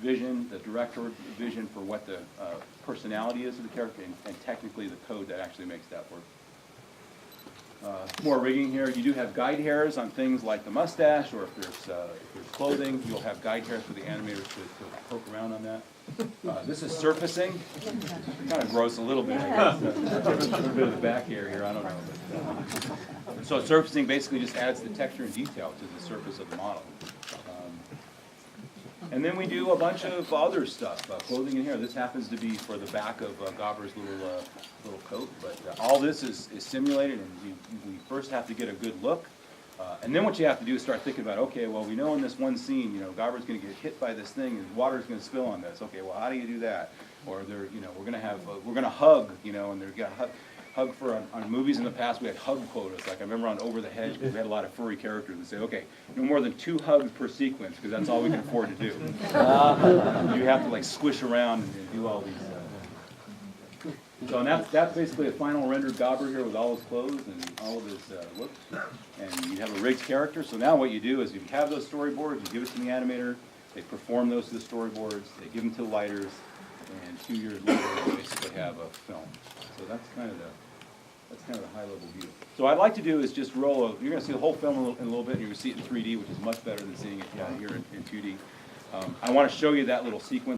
vision, the director vision for what the personality is of the character, and technically the code that actually makes that work. More rigging here. You do have guide hairs on things like the mustache, or if there's clothing, you'll have guide hairs for the animators to poke around on that. This is surfacing. Kind of gross a little bit, I guess. A little bit of the back hair here, I don't know. But, so surfacing basically just adds the texture and detail to the surface of the model. And then we do a bunch of other stuff, clothing in here. This happens to be for the back of Gobber's little coat, but all this is simulated, and we first have to get a good look. And then what you have to do is start thinking about, okay, well, we know in this one scene, you know, Gobber's going to get hit by this thing, and water's going to spill on this. Okay, well, how do you do that? Or they're, you know, we're going to hug, you know, and they've got hug for on movies in the past. We had hug quotas. Like I remember on Over the Hedge, we had a lot of furry characters that say, okay, no more than 2 hugs per sequence, because that's all we can afford to do. You have to like squish around and do all these. So and that's basically a final rendered Gobber here with all his clothes and all of his looks. And you have a rigged character. So now what you do is you have those storyboards, you give it to the animator, they perform those to the storyboards, they give them to the lighters, and 2 years later you basically have a film. So that's kind of the high level view. So what I'd like to do is just roll you're going to see the whole film in a little bit, and you're going to see it in 3D, which is much better than seeing it here in 2D. I want to show you that little sequence.